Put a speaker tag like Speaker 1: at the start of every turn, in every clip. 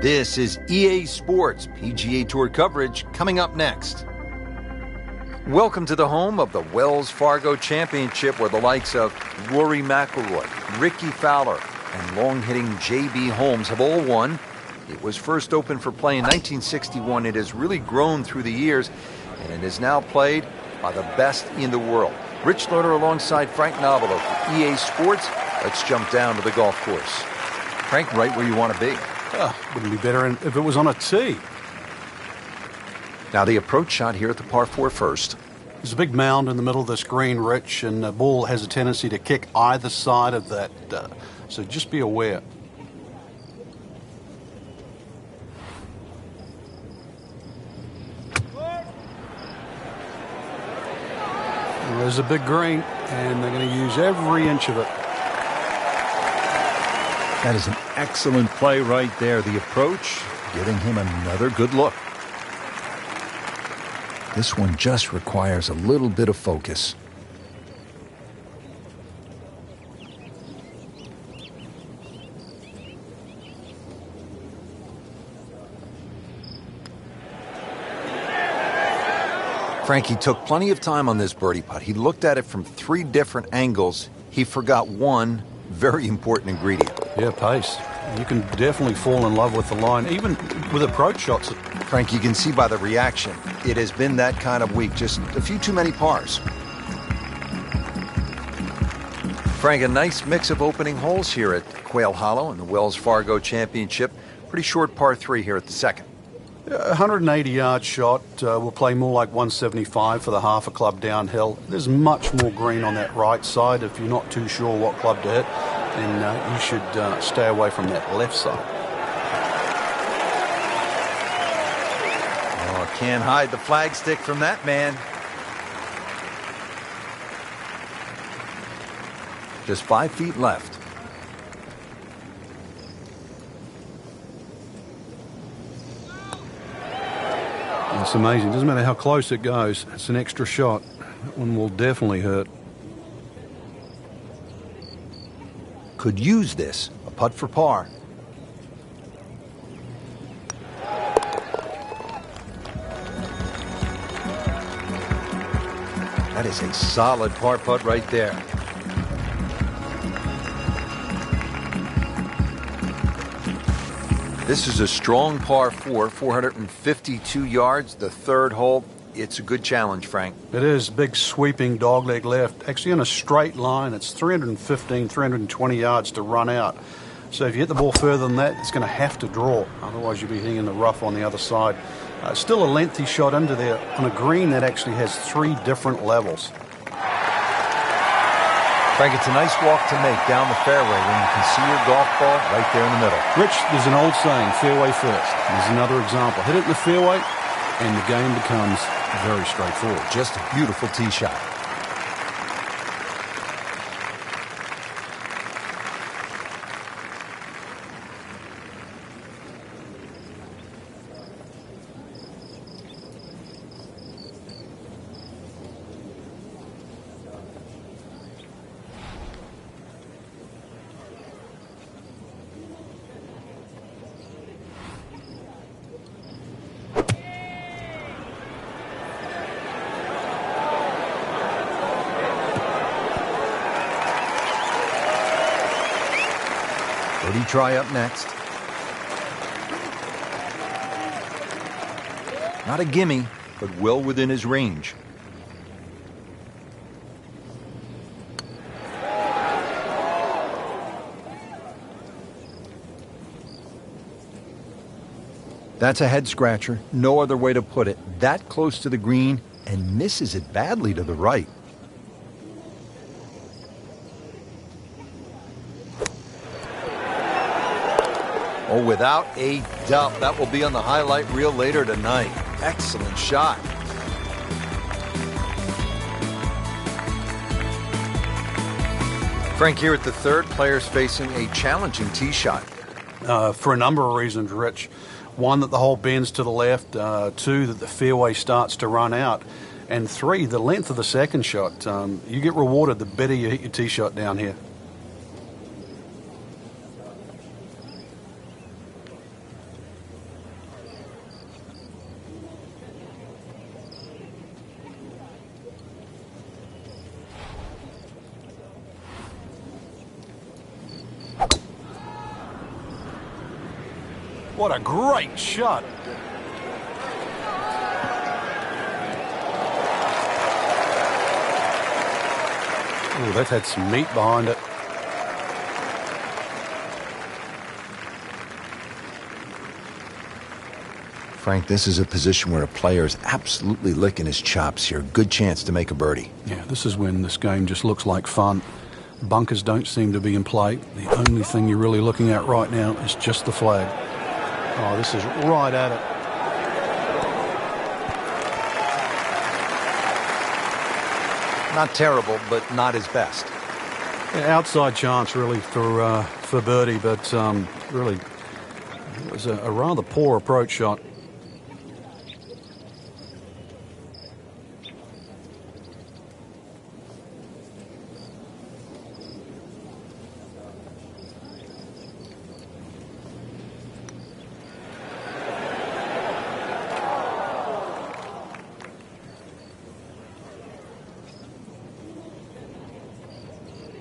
Speaker 1: This is EA Sports PGA Tour coverage coming up next. Welcome to the home of the Wells Fargo Championship, where the likes of Rory McIlroy, Ricky Fowler, and long-hitting J.B. Holmes have all won. It was first opened for play in 1961. It has really grown through the years, and it is now played by the best in the world. Rich Lerner alongside Frank Novello for EA Sports. Let's jump down to the golf course. Frank, right where you want to be.
Speaker 2: Wouldn't be better if it was on a tee.
Speaker 1: Now the approach shot here at the par 4 first.
Speaker 2: There's a big mound in the middle of this green, Rich, and the ball has a tendency to kick either side of that, so just be aware. Well, there's a big green, and they're going to use every inch of it.
Speaker 3: That is an excellent play right there. The approach giving him another good look.
Speaker 1: This one just requires a little bit of focus. Frankie took plenty of time on this birdie putt. He looked at it from 3 different angles. He forgot one very important ingredient.
Speaker 2: Yeah, pace. You can definitely fall in love with the line, even with approach shots.
Speaker 1: Frank, you can see by the reaction, it has been that kind of week. Just a few too many pars. Frank, a nice mix of opening holes here at Quail Hollow in the Wells Fargo Championship. Pretty short par 3 here at the second.
Speaker 2: 180-yard shot will play more like 175 for the half a club downhill. There's much more green on that right side. If you're not too sure what club to hit, then you should stay away from that left side.
Speaker 1: Oh, can't hide the flagstick from that man. Just 5 feet left.
Speaker 2: It's amazing. Doesn't matter how close it goes. It's an extra shot. That one will definitely hurt.
Speaker 1: Could use this. A putt for par. That is a solid par putt right there. This is a strong par 4, 452 yards, the third hole. It's a good challenge, Frank.
Speaker 2: It is. Big sweeping dogleg left. Actually in a straight line. It's 315, 320 yards to run out. So if you hit the ball further than that, it's going to have to draw. Otherwise you'll be hitting in the rough on the other side. Still a lengthy shot into there on a green that actually has 3 different levels.
Speaker 1: Frank, it's a nice walk to make down the fairway when you can see your golf ball right there in the middle.
Speaker 2: Rich, there's an old saying, fairway first. There's another example. Hit it in the fairway, and the game becomes very straightforward.
Speaker 1: Just a beautiful tee shot. Birdie try up next. Not a gimme, but well within his range. That's a head scratcher. No other way to put it. That close to the green and misses it badly to the right. Oh, without a doubt, that will be on the highlight reel later tonight. Excellent shot. Frank, here at the third, players facing a challenging tee shot.
Speaker 2: For a number of reasons, Rich. One, that the hole bends to the left. 2, that the fairway starts to run out. And 3, the length of the second shot. You get rewarded the better you hit your tee shot down here. What a great shot. Oh, that had some meat behind it.
Speaker 1: Frank, this is a position where a player is absolutely licking his chops here. Good chance to make a birdie.
Speaker 2: Yeah, this is when this game just looks like fun. Bunkers don't seem to be in play. The only thing you're really looking at right now is just the flag. Oh, this is right at it.
Speaker 1: Not terrible, but not his best.
Speaker 2: Yeah, outside chance, really, for birdie, but really, it was a rather poor approach shot.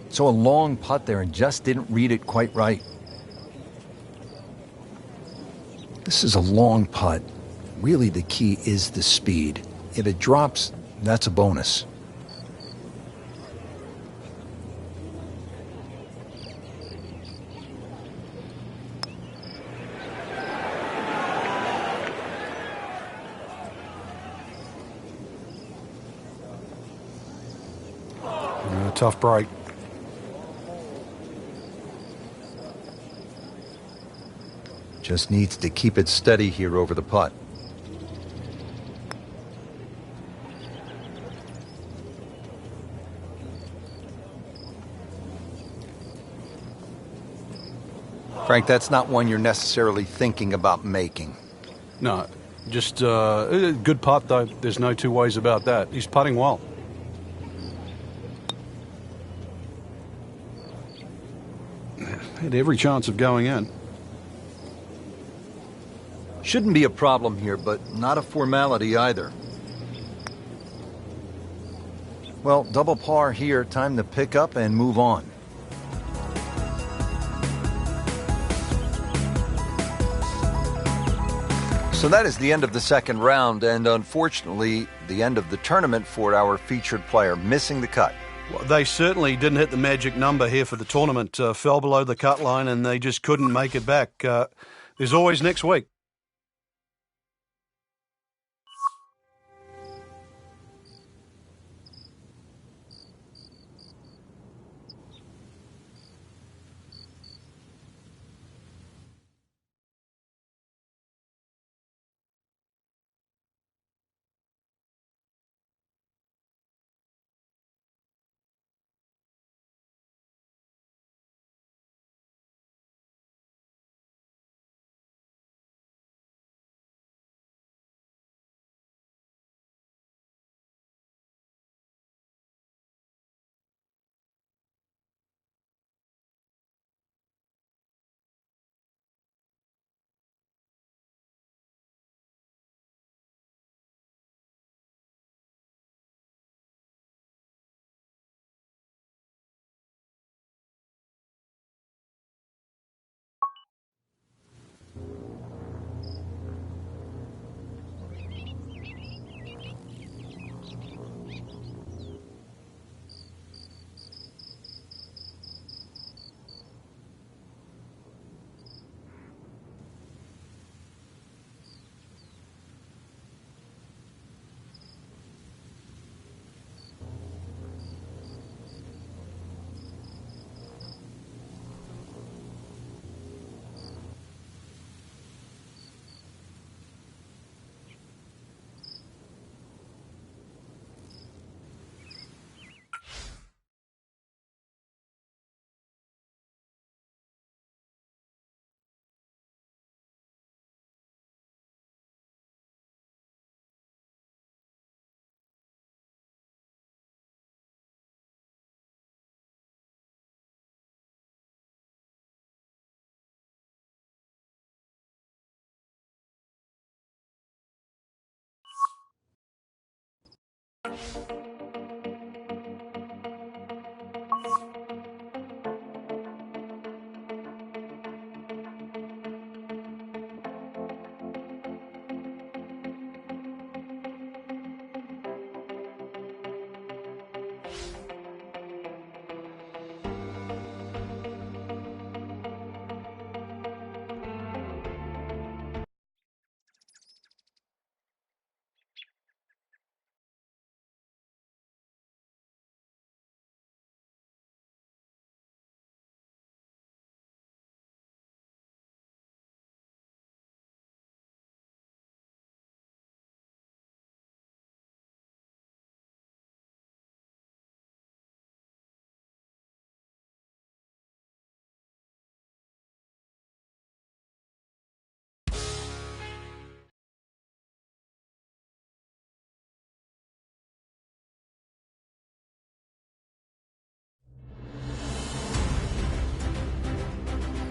Speaker 1: So a long putt there and just didn't read it quite right. This is a long putt. Really, the key is the speed. If it drops, that's a bonus.
Speaker 2: Tough break.
Speaker 1: Just needs to keep it steady here over the putt. Frank, that's not one you're necessarily thinking about making.
Speaker 2: No, just a good putt, though. There's no two ways about that. He's putting well. Had every chance of going in.
Speaker 1: Shouldn't be a problem here, but not a formality either. Well, double par here. Time to pick up and move on. So that is the end of the second round, and unfortunately, the end of the tournament for our featured player, missing the cut.
Speaker 2: Well, they certainly didn't hit the magic number here for the tournament. Fell below the cut line, and they just couldn't make it back. There's always next week.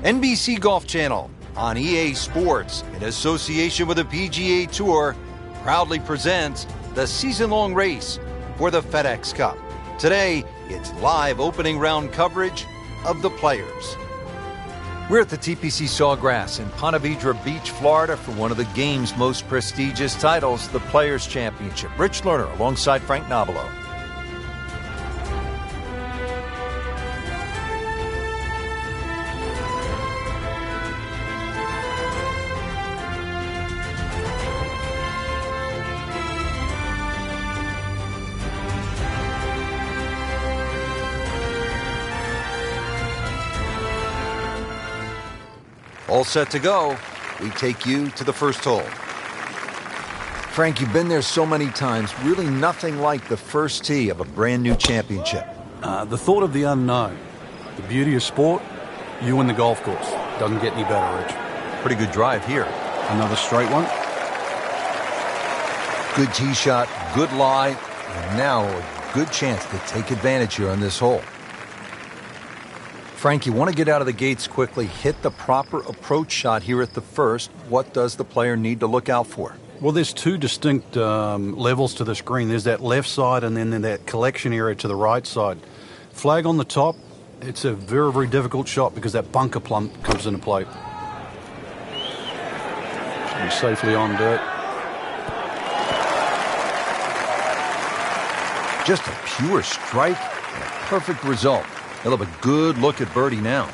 Speaker 1: NBC Golf Channel on EA Sports, in association with the PGA Tour, proudly presents the season-long race for the FedEx Cup. Today, it's live opening round coverage of the Players. We're at the TPC Sawgrass in Ponte Vedra Beach, Florida, for one of the game's most prestigious titles, the Players Championship. Rich Lerner alongside Frank Nobilo. All set to go. We take you to the first hole. Frank, you've been there so many times. Really nothing like the first tee of a brand new championship.
Speaker 2: The thought of the unknown, the beauty of sport, you and the golf course. Doesn't get any better, Rich.
Speaker 1: Pretty good drive here.
Speaker 2: Another straight one.
Speaker 1: Good tee shot, good lie, and now a good chance to take advantage here on this hole. Frank, you want to get out of the gates quickly, hit the proper approach shot here at the first. What does the player need to look out for?
Speaker 2: Well, there's two distinct levels to this green. There's that left side and then that collection area to the right side. Flag on the top, it's a very, very difficult shot because that bunker plump comes into play. Should be safely on dirt.
Speaker 1: Just a pure strike and a perfect result. He'll have a good look at birdie now.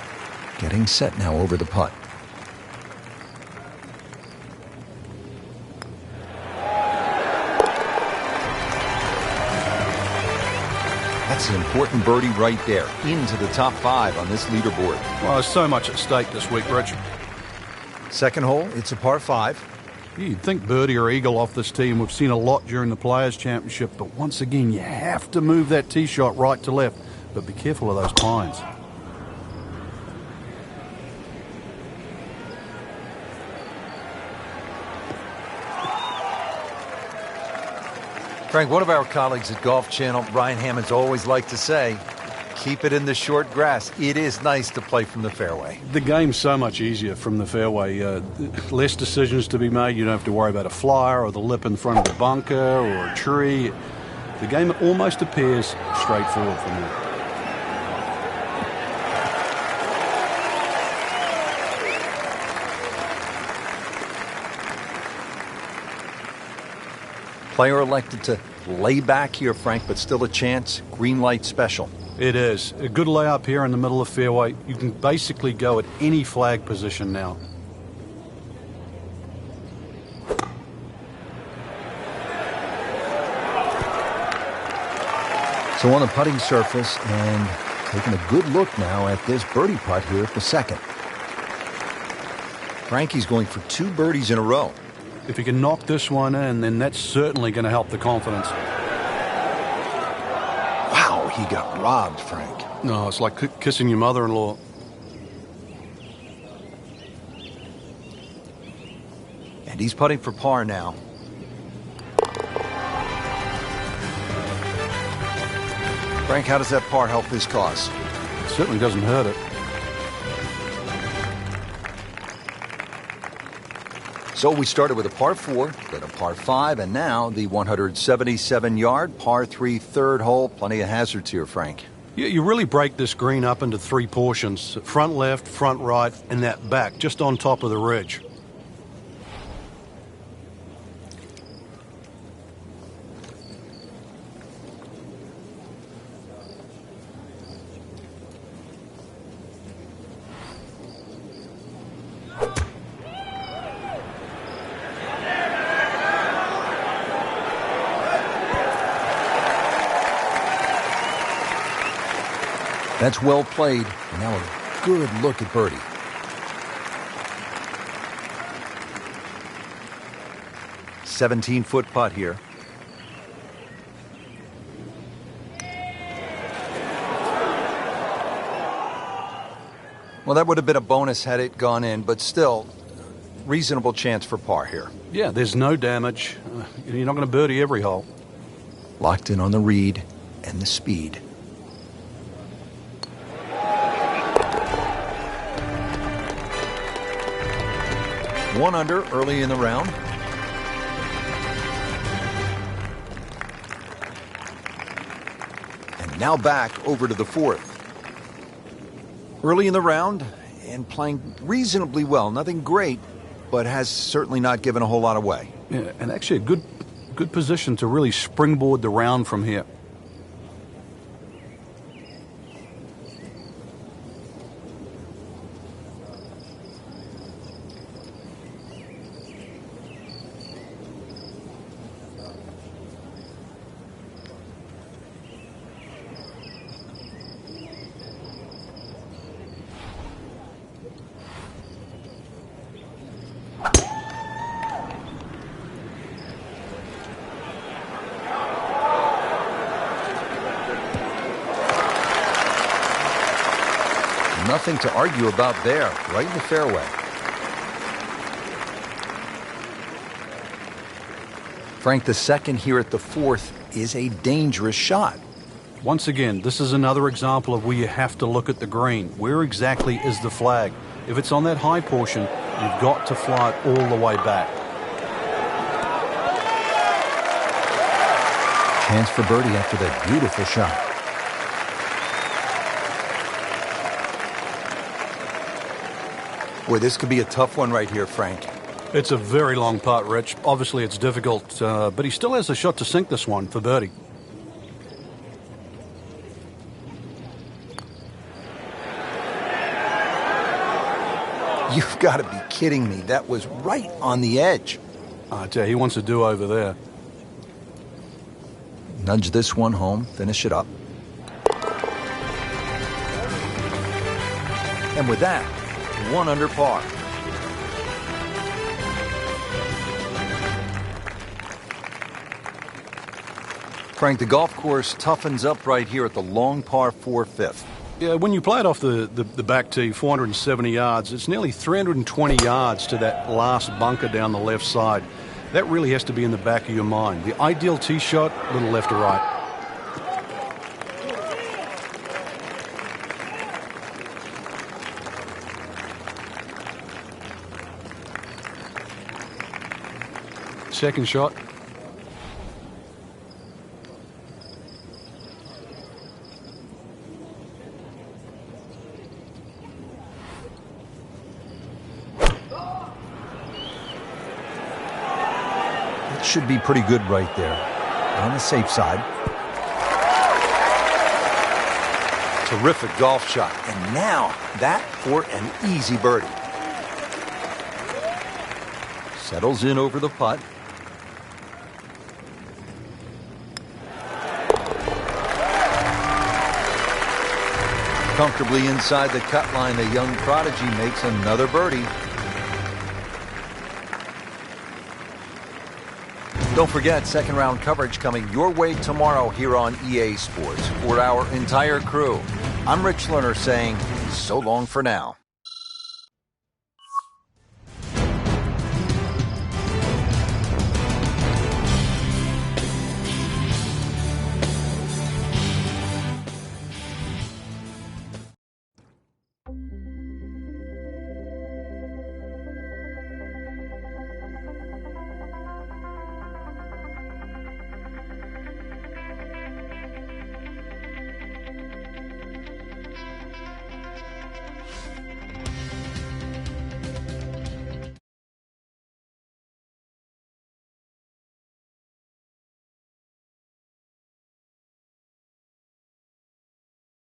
Speaker 1: Getting set now over the putt. That's an important birdie right there. Into the top 5 on this leaderboard.
Speaker 2: Well, there's so much at stake this week, Rich.
Speaker 1: Second hole, it's a par 5.
Speaker 2: You'd think birdie or eagle off this tee, and we've seen a lot during the Players' Championship, but once again, you have to move that tee shot right to left. But be careful of those pines.
Speaker 1: Frank, one of our colleagues at Golf Channel, Ryan Hammond's always liked to say, keep it in the short grass. It is nice to play from the fairway.
Speaker 2: The game's so much easier from the fairway. Less decisions to be made. You don't have to worry about a flyer or the lip in front of the bunker or a tree. The game almost appears straightforward from there.
Speaker 1: Player elected to lay back here, Frank, but still a chance. Green light special.
Speaker 2: It is. A good layup here in the middle of fairway. You can basically go at any flag position now.
Speaker 1: So on the putting surface and taking a good look now at this birdie putt here at the second. Frankie's going for 2 birdies in a row.
Speaker 2: If he can knock this one in, then that's certainly going to help the confidence.
Speaker 1: Wow, he got robbed, Frank.
Speaker 2: No, it's like kissing your mother-in-law.
Speaker 1: And he's putting for par now. Frank, how does that par help his cause?
Speaker 2: It certainly doesn't hurt it.
Speaker 1: So we started with a par 4, then a par 5, and now the 177-yard par 3 third hole. Plenty of hazards here, Frank.
Speaker 2: Yeah, you really break this green up into 3 portions. Front left, front right, and that back, just on top of the ridge.
Speaker 1: That's well played. And now a good look at birdie. "17-foot putt here. Well, that would have been a bonus had it gone in, but still, reasonable chance for par here.
Speaker 2: Yeah, there's no damage. You're not going to birdie every hole.
Speaker 1: Locked in on the read and the speed. 1 under early in the round. And now back over to the 4th. Early in the round and playing reasonably well. Nothing great, but has certainly not given a whole lot away.
Speaker 2: Yeah, and actually a good position to really springboard the round from here.
Speaker 1: Nothing to argue about there, right in the fairway. Frank, the second here at the 4th is a dangerous shot.
Speaker 2: Once again, this is another example of where you have to look at the green. Where exactly is the flag? If it's on that high portion, you've got to fly it all the way back.
Speaker 3: Chance for birdie after that beautiful shot.
Speaker 1: Boy, this could be a tough one right here, Frank.
Speaker 2: It's a very long putt, Rich. Obviously, it's difficult, but he still has a shot to sink this one for birdie.
Speaker 1: You've got to be kidding me. That was right on the edge.
Speaker 2: I tell you, he wants a do-over there.
Speaker 1: Nudge this one home, finish it up. And with that, 1 under par. Frank, the golf course toughens up right here at the long par 4 5th.
Speaker 2: Yeah, when you play it off the back tee, 470 yards, it's nearly 320 yards to that last bunker down the left side. That really has to be in the back of your mind. The ideal tee shot, a little left to right. Second shot.
Speaker 3: It should be pretty good right there. On the safe side.
Speaker 1: Terrific golf shot. And now that for an easy birdie. Settles in over the putt. Comfortably inside the cut line, the young prodigy makes another birdie. Don't forget, second round coverage coming your way tomorrow here on EA Sports. For our entire crew, I'm Rich Lerner saying so long for now.